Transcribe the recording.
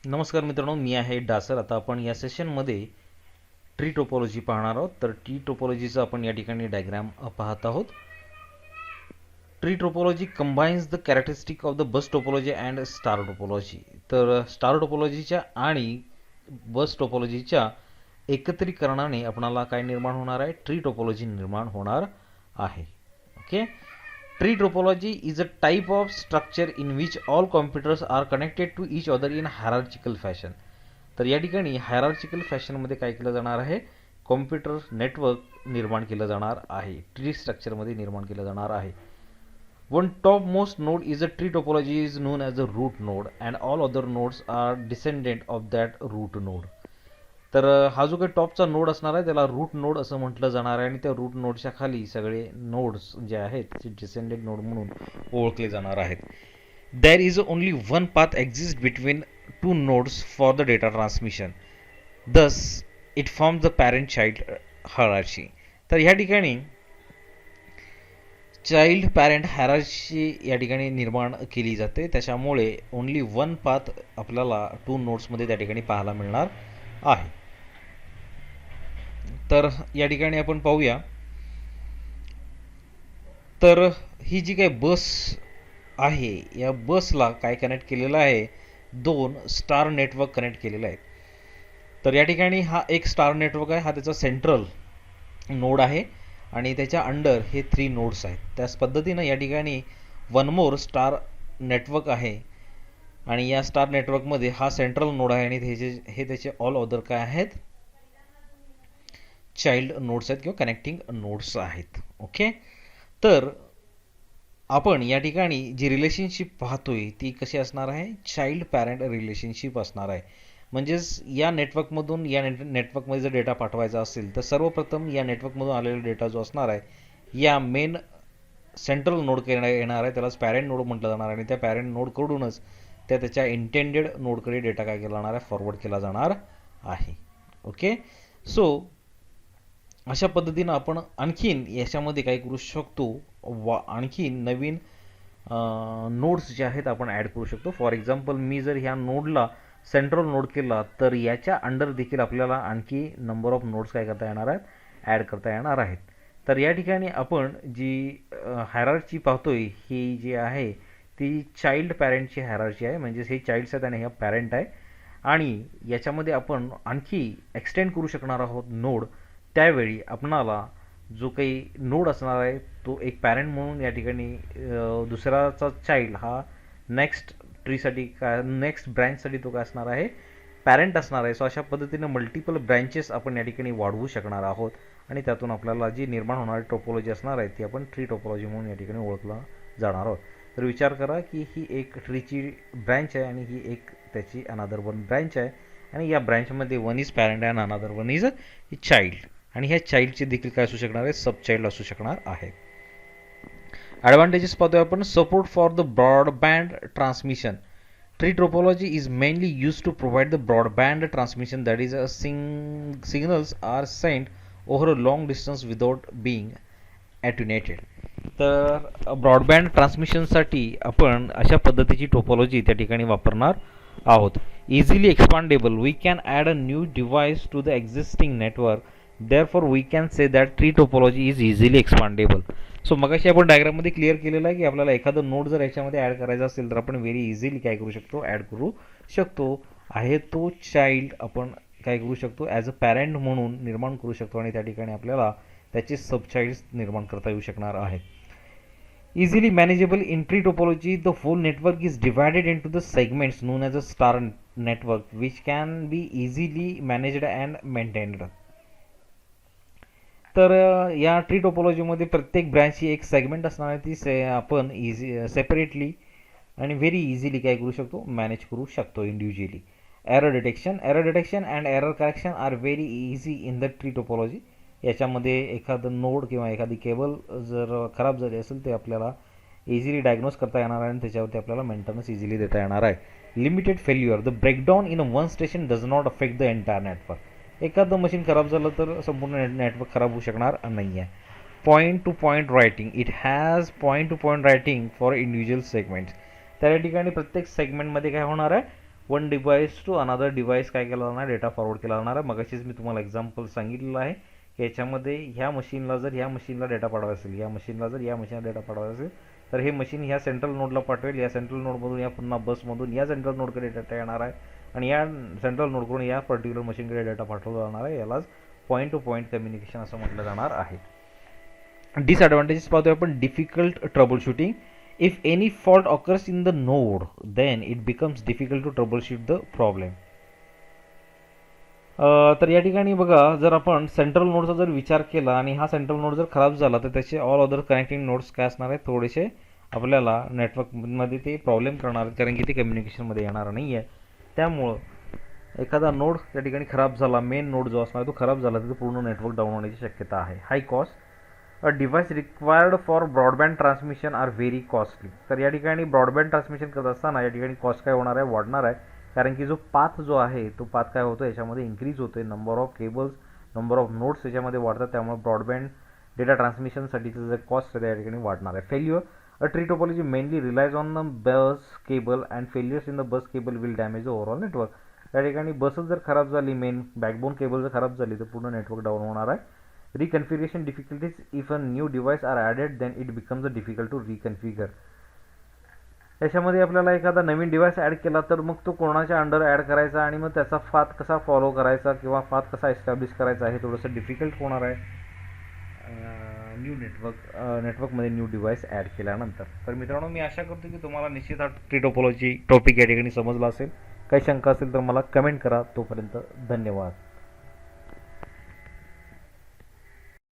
नमस्कार मित्रांनो, मी आहे डासर. आता आपण या सेशनमध्ये ट्री टोपोलॉजी पाहणार आहोत. तर ट्री टोपोलॉजीचा आपण या ठिकाणी डायग्राम पाहत आहोत. Tree topology combines the characteristic of the bus topology and star topology. तर स्टार टोपोलॉजीच्या आणि बस टोपोलॉजीच्या एकत्रीकरणाने आपणाला काय निर्माण होणार आहे? ट्री टोपोलॉजी निर्माण होणार आहे. Okay. Tree topology is a type of structure in which all computers are connected to each other in hierarchical fashion. तर या ठिकाणी हायरार्चिकल फॅशनमध्ये काय केलं जाणार आहे? कॉम्प्युटर नेटवर्क निर्माण केलं जाणार आहे. ट्री स्ट्रक्चरमध्ये निर्माण केलं जाणार आहे. One topmost node is a tree topology is known as a root node and all other nodes are descendant of that root node. तर हा जो काही टॉपचा नोड असणार आहे त्याला रूट नोड असं म्हटलं जाणार आहे आणि त्या रूट नोडच्या खाली सगळे नोड्स जे आहेत ते डिसेंडेंट नोड म्हणून ओळखले जाणार आहेत. There is only one path exist between two nodes for the data transmission. Thus it forms the parent child hierarchy. तर ह्या ठिकाणी चाइल्ड पॅरेंट हायरार्ची या ठिकाणी निर्माण केली जाते. त्याच्यामुळे ओनली वन पाथ आपल्याला टू नोड्समध्ये त्या ठिकाणी पाहायला मिळणार आहे. तर या ठिकाणी आपण पाहूया. तर ही जी काही बस आहे या बसला काय कनेक्ट केलेलं आहे? दोन स्टार नेटवर्क कनेक्ट केलेलं आहे. तर या ठिकाणी हा एक स्टार नेटवर्क आहे, हा त्याचा सेंट्रल नोड आहे आणि त्याच्या अंडर हे 3 नोड्स आहेत. त्याच पद्धतीनं या ठिकाणी वन मोर स्टार नेटवर्क आहे आणि या स्टार नेटवर्कमध्ये हा सेंट्रल नोड आहे आणि हे त्याचे ऑल अदर काय आहेत? चाइल्ड नोड्स आहेत किंवा कनेक्टिंग नोड्स आहेत. ओके. तर आपण या ठिकाणी जी रिलेशनशिप पाहतोय ती कशी असणार आहे? चाइल्ड पॅरेंट रिलेशनशिप असणार आहे. म्हणजेच या नेटवर्कमधून या नेटवर्कमध्ये जर डेटा पाठवायचा असेल तर सर्वप्रथम या नेटवर्कमधून आलेला डेटा जो असणार आहे या मेन सेंट्रल नोड येणार आहे, त्यालाच पॅरेंट नोड म्हटलं जाणार आहे आणि त्या पॅरेंट नोडकडूनच त्याच्या इंटेंडेड नोडकडे डेटा काय केला जाणार आहे? फॉरवर्ड केला जाणार आहे. ओके. सो अशा पद्धतीनं आपण आणखीन याच्यामध्ये काय करू शकतो? आणखीन नवीन नोड्स जे आहेत आपण ॲड करू शकतो. फॉर एक्झाम्पल मी जर ह्या नोडला सेंट्रल नोड केला तर याच्या अंडर देखील आपल्याला आणखी नंबर ऑफ नोड्स काय करता येणार आहेत? ॲड करता येणार आहेत. तर या ठिकाणी आपण जी हायरार्ची पाहतोय ही जी आहे ती चाइल्ड पॅरेंटची हायरार्ची आहे. म्हणजेच हे चाइल्ड्स आहेत आणि ह्या पॅरेंट आहे आणि याच्यामध्ये आपण आणखी एक्सटेंड करू शकणार आहोत नोड. त्यावेळी आपणाला जो काही नोड असणार आहे तो एक पॅरेंट म्हणून या ठिकाणी दुसऱ्याचा चाइल्ड हा नेक्स्ट ट्रीसाठी काय नेक्स्ट ब्रँचसाठी तो काय असणार आहे? पॅरेंट असणार आहे. सो अशा पद्धतीने मल्टिपल ब्रँचेस आपण या ठिकाणी वाढवू शकणार आहोत आणि त्यातून आपल्याला जी निर्माण होणारी टोपोलॉजी असणार आहे ती आपण ट्री टोपोलॉजी म्हणून या ठिकाणी ओळखला जाणार आहोत. तर विचार करा की ही एक ट्रीची ब्रँच आहे आणि ही एक त्याची अनादर वन ब्रँच आहे आणि या ब्रँचमध्ये one is parent and another one is child आणि ह्या चाइल्डचे देखील काय असू शकणार आहे? सब चाइल्ड असू शकणार आहे. ॲडव्हान्टेजेस पाहतोय आपण. Support for the broadband transmission. Tree topology is mainly use to provide the broadband transmission that is signals are sent over a long distance without being attenuated. तर ब्रॉडबँड ट्रान्समिशनसाठी आपण अशा पद्धतीची टोपोलॉजी त्या ठिकाणी वापरणार आहोत. Easily expandable. We can add a new device to the existing network. Therefore we can say that tree topology is easily expandable. So मगाशी आपण डायग्राममध्ये क्लिअर केलेलं आहे की आपल्याला एखादं नोड जर याच्यामध्ये ॲड करायचा असेल तर आपण व्हेरी इझिली काय करू शकतो? ॲड करू शकतो. आहे तो चाइल्ड आपण काय करू शकतो? ॲज अ पॅरेंट म्हणून निर्माण करू शकतो आणि त्या ठिकाणी आपल्याला त्याचे सबचाइल्ड्स निर्माण करता येऊ शकणार आहे. Easily manageable. In tree topology the whole network is divided into the segments known as a star network which can be easily managed and maintained. तर या ट्री टोपोलॉजीमध्ये प्रत्येक ब्रँचची एक सेगमेंट असणार आहे ती आपण सेपरेटली आणि व्हेरी इझिली काय करू शकतो? मॅनेज करू शकतो individually. Error detection. Error detection and error correction are very easy in the tree topology. याच्यामध्ये एखादं नोड किंवा एखादी केबल जर खराब झाली असेल ते आपल्याला इझिली डायग्नोज करता येणार आहे आणि त्याच्यावरती आपल्याला मेंटेनन्स इझिली देता येणार आहे. Limited failure. The breakdown in one station does not affect the entire network. एखादं मशीन खराब झालं तर संपूर्ण नेटवर्क खराब होऊ शकणार नाही आहे. Point to point writing. It has point to point writing for individual segments. त्या ठिकाणी प्रत्येक सेगमेंटमध्ये काय होणार आहे? One device to another device काय केला जाणार, डेटा फॉरवर्ड केला जाणार आहे. मगाशीच मी तुम्हाला एक्झाम्पल सांगितलेलं आहे की याच्यामध्ये ह्या मशीनला जर ह्या मशीनला डेटा पाठवायचा असेल, या मशीनला जर या मशीनला डेटा पाठवायचा असेल, तर हे मशीन ह्या सेंट्रल नोडला पाठवेल, या सेंट्रल नोडमधून या पुन्हा बसमधून या सेंट्रल नोडकडे डेटा येणार आहे आणि या सेंट्रल नोडकडून या पर्टिक्युलर मशीनकडे डेटा पाठवला जाणार आहे. यालाच पॉईंट टू पॉईंट कम्युनिकेशन असं म्हटलं जाणार आहे. डिसएडवांटेजेस पाहतोय आपण. Difficult troubleshooting. If any fault occurs in the node then it becomes difficult to troubleshoot the problem. तर या ठिकाणी बघा, जर आपण सेंट्रल नोडचा जर विचार केला आणि हा सेंट्रल नोड जर खराब झाला तर त्याचे ऑल अदर कनेक्टिंग नोड्स काय असणार आहेत, थोडेसे आपल्याला नेटवर्कमध्ये ते प्रॉब्लेम करणार आहेत, कारण की ते कम्युनिकेशनमध्ये येणार नाही आहे. त्यामुळं एखादा नोड त्या ठिकाणी खराब झाला, मेन नोड जो असणार तो खराब झाला तर पूर्ण नेटवर्क डाऊन होण्याची शक्यता आहे. High cost. A device required for broadband transmission are very costly. तर या ठिकाणी ब्रॉडबँड ट्रान्समिशन करत असताना या ठिकाणी कॉस्ट काय होणार आहे, वाढणार आहे, कारण की जो पाथ जो आहे तो पाथ काय होतो याच्यामध्ये इन्क्रीज होते, number of cables, number of nodes याच्यामध्ये वाढतात, त्यामुळे ब्रॉडबँड डेटा ट्रान्समिशनसाठीचं जे कॉस्ट आहे या ठिकाणी वाढणार आहे. Failure. A tree topology mainly relies on the bus cable and failures in the bus cable will damage the overall network. त्या ठिकाणी बसच जर खराब झाली, मेन बॅकबोन केबल जर खराब झाली तर पूर्ण नेटवर्क डाऊन होणार आहे. Reconfiguration difficulties. If a new device are added then it becomes difficult to reconfigure. याच्यामध्ये आपल्याला एखादा नवीन डिव्हाइस ॲड केला तर मग तो कोणाच्या अंडर ॲड करायचा आणि मग त्याचा पाथ कसा फॉलो करायचा किंवा पाथ कसा एस्टॅब्लिश करायचा हे थोडंसं डिफिकल्ट होणार आहे न्यू नेटवर्कमध्ये न्यू डिव्हाइस ॲड केल्यानंतर. तर मित्रांनो, मी आशा करतो की तुम्हाला निश्चित हा ट्री टोपोलॉजी टॉपिक या ठिकाणी समजला असेल. काही शंका असेल तर मला कमेंट करा. तोपर्यंत धन्यवाद.